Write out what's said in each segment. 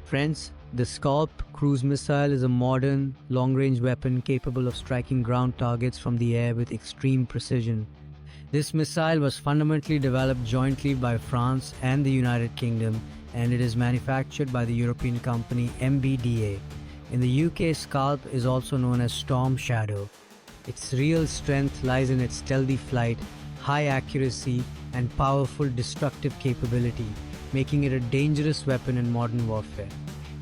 Friends, the SCALP cruise missile is a modern, long-range weapon capable of striking ground targets from the air with extreme precision. This missile was fundamentally developed jointly by France and the United Kingdom, and it is manufactured by the European company MBDA. In the UK, SCALP is also known as Storm Shadow. Its real strength lies in its stealthy flight, high accuracy, and powerful destructive capability, making it a dangerous weapon in modern warfare.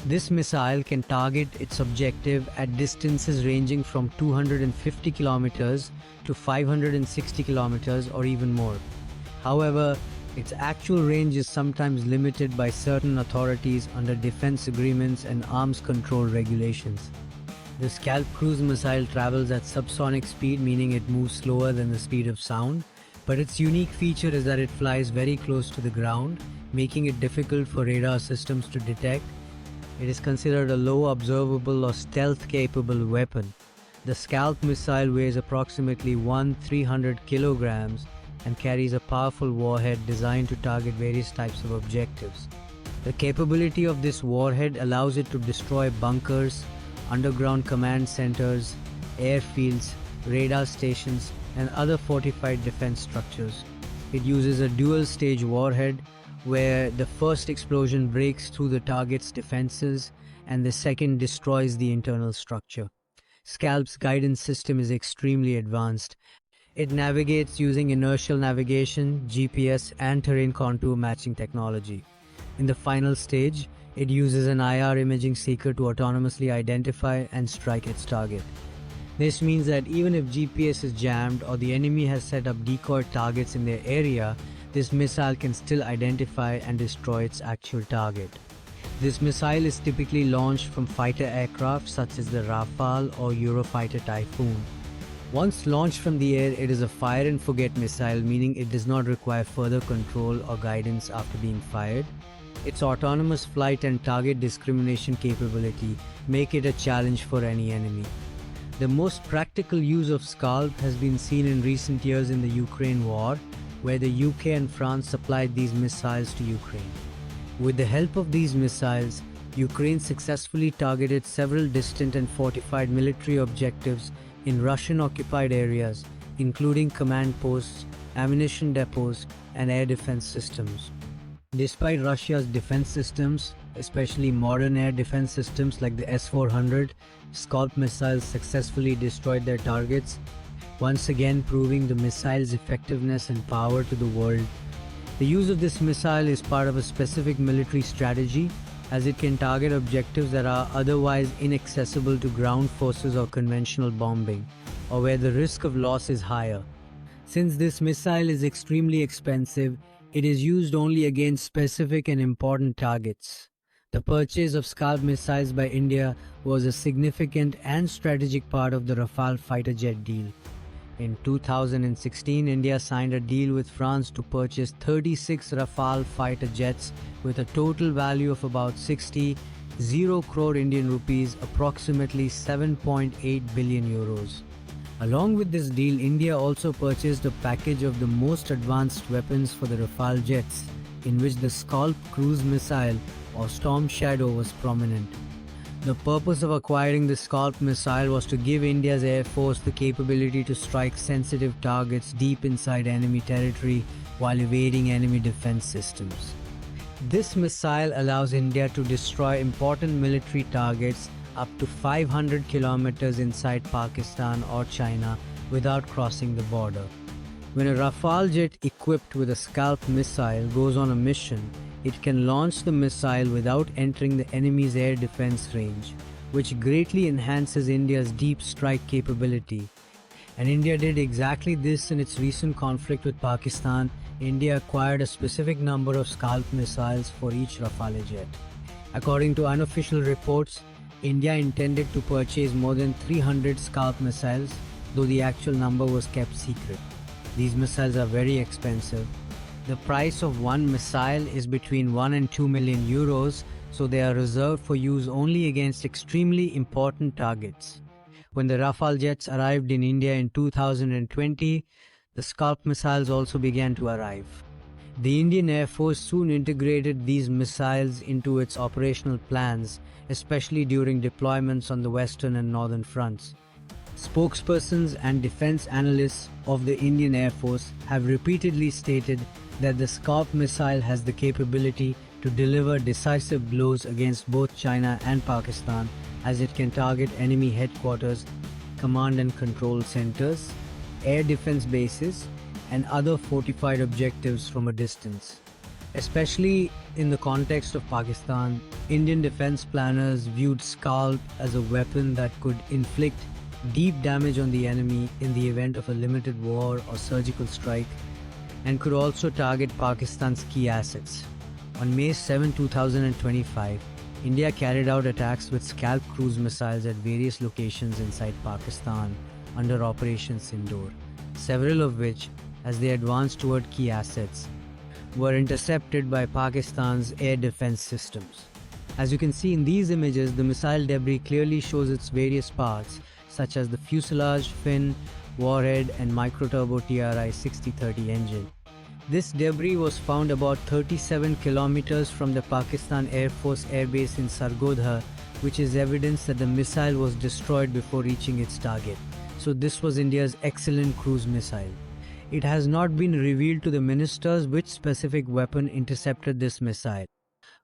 This missile can target its objective at distances ranging from 250 kilometers to 560 kilometers or even more. However, its actual range is sometimes limited by certain authorities under defense agreements and arms control regulations. The SCALP cruise missile travels at subsonic speed, meaning it moves slower than the speed of sound, but its unique feature is that it flies very close to the ground, making it difficult for radar systems to detect. It is considered a low observable or stealth-capable weapon. The SCALP missile weighs approximately 300 kilograms and carries a powerful warhead designed to target various types of objectives. The capability of this warhead allows it to destroy bunkers, underground command centers, airfields, radar stations, and other fortified defense structures. It uses a dual-stage warhead where the first explosion breaks through the target's defenses and the second destroys the internal structure. SCALP's guidance system is extremely advanced. It navigates using inertial navigation, GPS, and terrain contour matching technology. In the final stage, it uses an IR imaging seeker to autonomously identify and strike its target. This means that even if GPS is jammed or the enemy has set up decoy targets in their area, this missile can still identify and destroy its actual target. This missile is typically launched from fighter aircraft such as the Rafale or Eurofighter Typhoon. Once launched from the air, it is a fire-and-forget missile, meaning it does not require further control or guidance after being fired. Its autonomous flight and target discrimination capability make it a challenge for any enemy. The most practical use of SCALP has been seen in recent years in the Ukraine war, where the UK and France supplied these missiles to Ukraine. With the help of these missiles, Ukraine successfully targeted several distant and fortified military objectives in Russian-occupied areas, including command posts, ammunition depots, and air defense systems. Despite Russia's defense systems, especially modern air defense systems like the S-400, SCALP missiles successfully destroyed their targets, once again proving the missile's effectiveness and power to the world. The use of this missile is part of a specific military strategy, as it can target objectives that are otherwise inaccessible to ground forces or conventional bombing, or where the risk of loss is higher. Since this missile is extremely expensive, it is used only against specific and important targets. The purchase of SCALP missiles by India was a significant and strategic part of the Rafale fighter jet deal. In 2016, India signed a deal with France to purchase 36 Rafale fighter jets with a total value of about 60 crore Indian rupees, approximately 7.8 billion euros. Along with this deal, India also purchased a package of the most advanced weapons for the Rafale jets, in which the SCALP cruise missile or Storm Shadow was prominent. The purpose of acquiring the SCALP missile was to give India's Air Force the capability to strike sensitive targets deep inside enemy territory while evading enemy defense systems. This missile allows India to destroy important military targets up to 500 kilometers inside Pakistan or China without crossing the border. When a Rafale jet equipped with a SCALP missile goes on a mission, it can launch the missile without entering the enemy's air defense range, which greatly enhances India's deep strike capability. And India did exactly this in its recent conflict with Pakistan. India acquired a specific number of SCALP missiles for each Rafale jet. According to unofficial reports, India intended to purchase more than 300 SCALP missiles, though the actual number was kept secret. These missiles are very expensive. The price of one missile is between 1 and 2 million euros, so they are reserved for use only against extremely important targets. When the Rafale jets arrived in India in 2020, the SCALP missiles also began to arrive. The Indian Air Force soon integrated these missiles into its operational plans, especially during deployments on the western and northern fronts. Spokespersons and defense analysts of the Indian Air Force have repeatedly stated that the SCALP missile has the capability to deliver decisive blows against both China and Pakistan, as it can target enemy headquarters, command and control centers, air defense bases, and other fortified objectives from a distance. Especially in the context of Pakistan, Indian defense planners viewed SCALP as a weapon that could inflict deep damage on the enemy in the event of a limited war or surgical strike, and could also target Pakistan's key assets. On May 7, 2025, India carried out attacks with SCALP cruise missiles at various locations inside Pakistan under Operation Sindoor, several of which, as they advanced toward key assets, were intercepted by Pakistan's air defense systems. As you can see in these images, the missile debris clearly shows its various parts, such as the fuselage, fin, warhead, and microturbo TRI-6030 engine. This debris was found about 37 kilometers from the Pakistan Air Force Air Base in Sargodha, which is evidence that the missile was destroyed before reaching its target. So this was India's excellent cruise missile. It has not been revealed to the ministers which specific weapon intercepted this missile,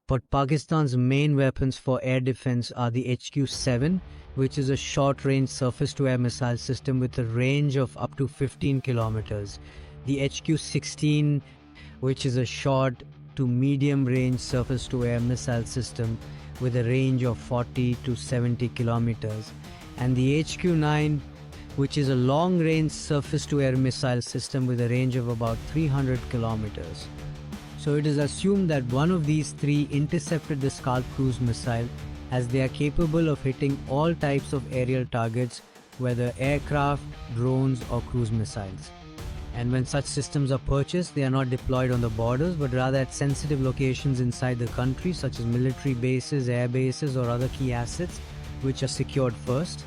but Pakistan's main weapons for air defense are the HQ-7, which is a short-range surface-to-air missile system with a range of up to 15 kilometers, the HQ-16, which is a short to medium-range surface-to-air missile system with a range of 40 to 70 kilometers, and the HQ-9, which is a long-range surface-to-air missile system with a range of about 300 kilometers. So it is assumed that one of these three intercepted the SCALP cruise missile, as they are capable of hitting all types of aerial targets, whether aircraft, drones or cruise missiles. And when such systems are purchased, they are not deployed on the borders, but rather at sensitive locations inside the country, such as military bases, air bases or other key assets, which are secured first.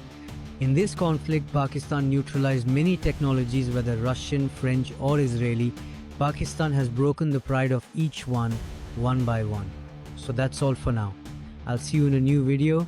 In this conflict, Pakistan neutralized many technologies, whether Russian, French or Israeli. Pakistan has broken the pride of each one by one. So that's all for now. I'll see you in a new video.